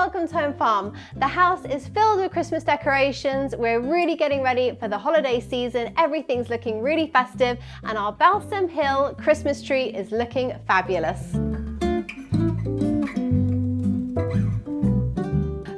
welcome to Home Farm. The house is filled with Christmas decorations. We're really getting ready for the holiday season. Everything's looking really festive and our Balsam Hill Christmas tree is looking fabulous.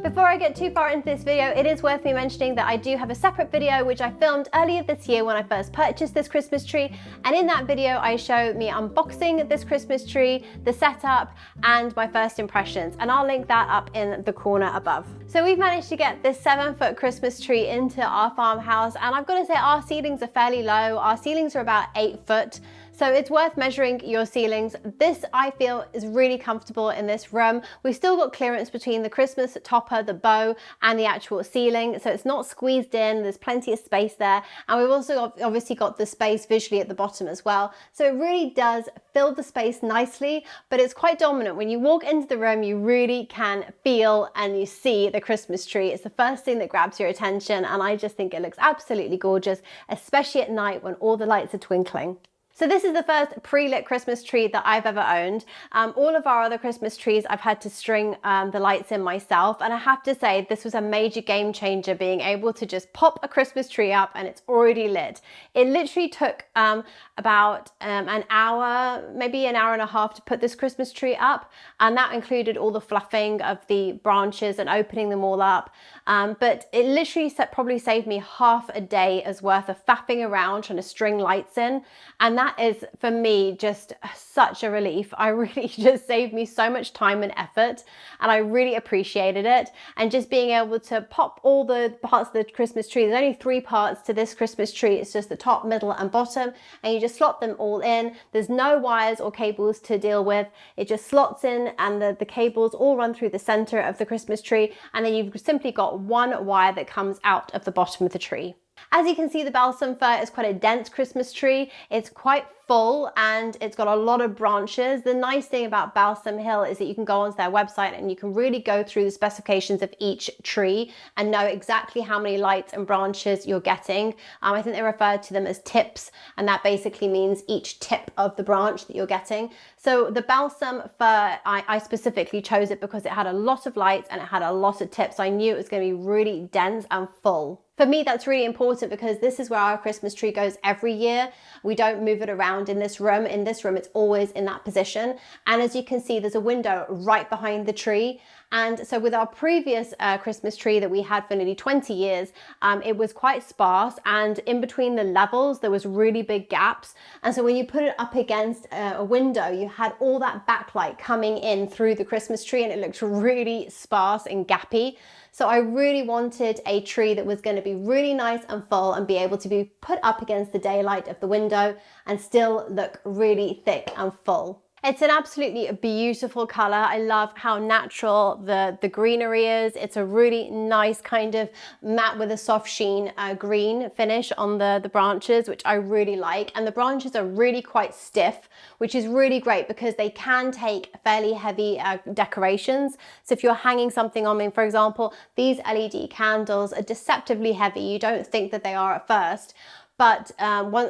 Before I get too far into this video, it is worth me mentioning that I do have a separate video which I filmed earlier this year when I first purchased this Christmas tree, and in that video I show me unboxing this Christmas tree, the setup and my first impressions, and I'll link that up in the corner above. So we've managed to get this 7-foot Christmas tree into our farmhouse, and I've got to say our ceilings are fairly low. Our ceilings are about 8 foot. So it's worth measuring your ceilings. This, I feel, is really comfortable in this room. We've still got clearance between the Christmas topper, the bow, and the actual ceiling. So it's not squeezed in, there's plenty of space there. And we've also obviously got the space visually at the bottom as well. So it really does fill the space nicely, but it's quite dominant. When you walk into the room, you really can feel and you see the Christmas tree. It's the first thing that grabs your attention, and I just think it looks absolutely gorgeous, especially at night when all the lights are twinkling. So this is the first pre-lit Christmas tree that I've ever owned. All of our other Christmas trees I've had to string the lights in myself, and I have to say this was a major game changer, being able to just pop a Christmas tree up and it's already lit. It literally took about an hour, maybe an hour and a half to put this Christmas tree up, and that included all the fluffing of the branches and opening them all up. But it literally probably saved me half a day's worth of faffing around trying to string lights in, and that is for me just such a relief. I really just saved me so much time and effort, and I really appreciated it. And just being able to pop all the parts of the Christmas tree, there's only 3 parts to this Christmas tree. It's just the top, middle and bottom, and you just slot them all in. There's no wires or cables to deal with. It just slots in, and the cables all run through the center of the Christmas tree, and then you've simply got one wire that comes out of the bottom of the tree. As you can see, the balsam fir is quite a dense Christmas tree. It's quite full and it's got a lot of branches. The nice thing about Balsam Hill is that you can go onto their website and you can really go through the specifications of each tree and know exactly how many lights and branches you're getting. I think they refer to them as tips, and that basically means each tip of the branch that you're getting. So the balsam fir, I specifically chose it because it had a lot of lights and it had a lot of tips. I knew it was going to be really dense and full. For me, that's really important because this is where our Christmas tree goes every year. We don't move it around in this room. In this room, it's always in that position. And as you can see, there's a window right behind the tree. And so with our previous Christmas tree that we had for nearly 20 years, it was quite sparse, and in between the levels, there was really big gaps. And so when you put it up against a window, you had all that backlight coming in through the Christmas tree, and it looked really sparse and gappy. So I really wanted a tree that was going to be really nice and full and be able to be put up against the daylight of the window and still look really thick and full. It's an absolutely beautiful color. I love how natural the greenery is. It's a really nice kind of matte with a soft sheen green finish on the branches, which I really like. And the branches are really quite stiff, which is really great because they can take fairly heavy decorations. So if you're hanging something on, for example, these LED candles are deceptively heavy. You don't think that they are at first. But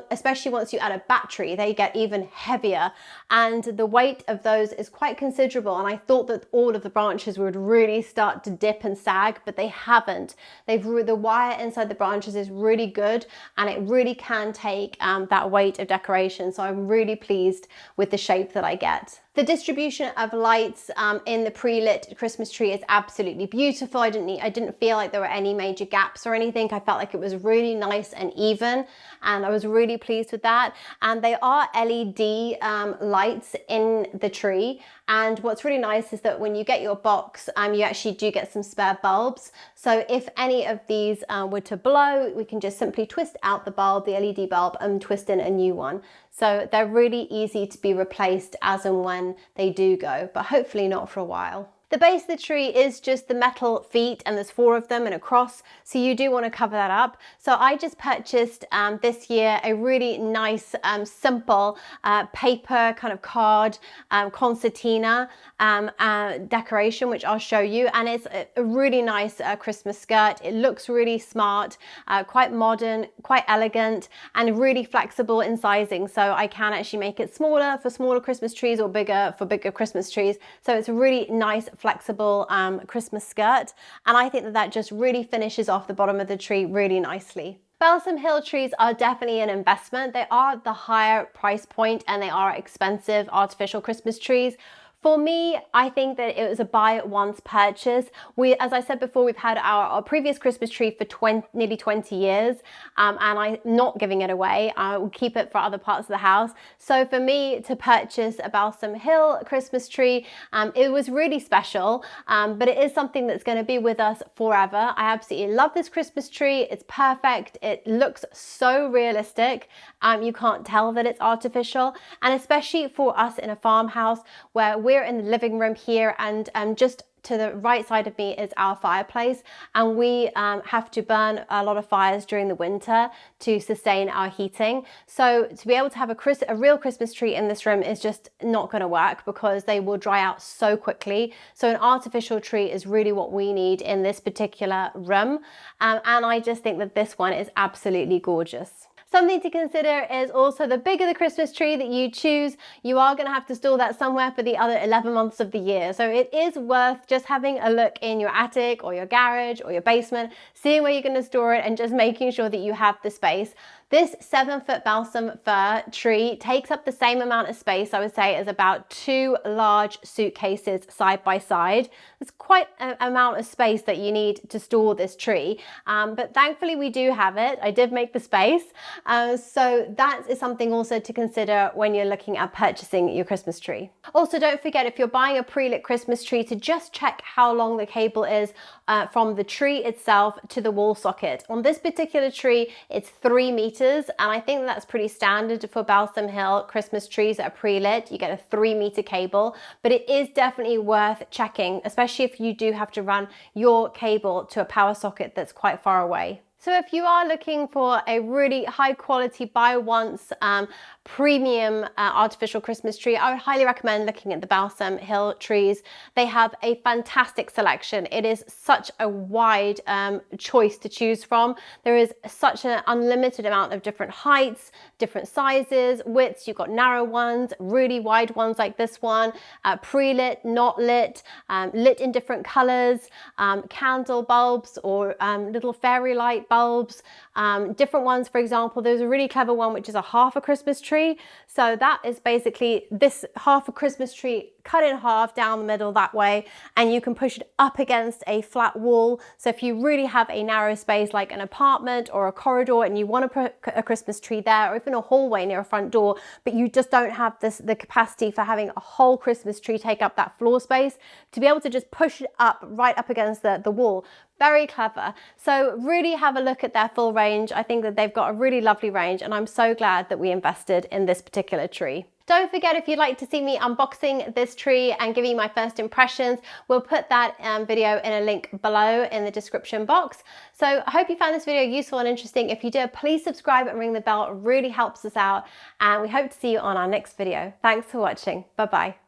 especially once you add a battery, they get even heavier, and the weight of those is quite considerable. And I thought that all of the branches would really start to dip and sag, but they haven't. The wire inside the branches is really good, and it really can take that weight of decoration. So I'm really pleased with the shape that I get. The distribution of lights in the pre-lit Christmas tree is absolutely beautiful. I didn't feel like there were any major gaps or anything. I felt like it was really nice and even, and I was really pleased with that. And they are LED lights in the tree. And what's really nice is that when you get your box, you actually do get some spare bulbs. So if any of these were to blow, we can just simply twist out the bulb, the LED bulb, and twist in a new one. So they're really easy to be replaced as and when they do go, but hopefully not for a while. The base of the tree is just the metal feet, and there's 4 of them and a cross, so you do want to cover that up. So I just purchased this year a really nice simple paper kind of card concertina decoration, which I'll show you, and it's a really nice Christmas skirt. It looks really smart, quite modern, quite elegant, and really flexible in sizing, so I can actually make it smaller for smaller Christmas trees or bigger for bigger Christmas trees. So it's a really nice flexible Christmas skirt, and I think that that just really finishes off the bottom of the tree really nicely. Balsam Hill trees are definitely an investment. They are the higher price point and they are expensive artificial Christmas trees. For me, I think that it was a buy it once purchase. As I said before, we've had our previous Christmas tree for nearly 20 years, and I'm not giving it away. I will keep it for other parts of the house. So for me to purchase a Balsam Hill Christmas tree, it was really special, but it is something that's going to be with us forever. I absolutely love this Christmas tree. It's perfect. It looks so realistic. You can't tell that it's artificial, and especially for us in a farmhouse where we're in the living room here, and just to the right side of me is our fireplace, and we have to burn a lot of fires during the winter to sustain our heating. So to be able to have a real Christmas tree in this room is just not going to work because they will dry out so quickly. So an artificial tree is really what we need in this particular room, and I just think that this one is absolutely gorgeous. Something to consider is also the bigger the Christmas tree that you choose, you are going to have to store that somewhere for the other 11 months of the year. So it is worth just having a look in your attic or your garage or your basement, seeing where you're going to store it and just making sure that you have the space. This 7-foot balsam fir tree takes up the same amount of space, I would say, as about 2 large suitcases side by side. It's quite an amount of space that you need to store this tree, but thankfully we do have it. I did make the space, so that is something also to consider when you're looking at purchasing your Christmas tree. Also, don't forget, if you're buying a pre-lit Christmas tree, to just check how long the cable is from the tree itself to the wall socket. On this particular tree, it's 3 meters. And I think that's pretty standard for Balsam Hill Christmas trees that are pre-lit. You get a 3-meter cable, but it is definitely worth checking, especially if you do have to run your cable to a power socket that's quite far away. So if you are looking for a really high quality buy once premium artificial Christmas tree, I would highly recommend looking at the Balsam Hill trees. They have a fantastic selection. It is such a wide choice to choose from. There is such an unlimited amount of different heights, different sizes, widths. You've got narrow ones, really wide ones like this one, pre-lit, not lit, lit in different colors, candle bulbs or little fairy light bulbs, different ones. For example, there's a really clever one which is a half a Christmas tree. So that is basically this half a Christmas tree cut in half down the middle that way, and you can push it up against a flat wall. So if you really have a narrow space like an apartment or a corridor and you want to put a Christmas tree there, or even a hallway near a front door, but you just don't have the capacity for having a whole Christmas tree take up that floor space, to be able to just push it up right up against the wall. Very clever. So really have a look at their full range. I think that they've got a really lovely range, and I'm so glad that we invested in this particular tree. Don't forget, if you'd like to see me unboxing this tree and giving you my first impressions, we'll put that video in a link below in the description box. So I hope you found this video useful and interesting. If you did, please subscribe and ring the bell. It really helps us out, and we hope to see you on our next video. Thanks for watching. Bye-bye.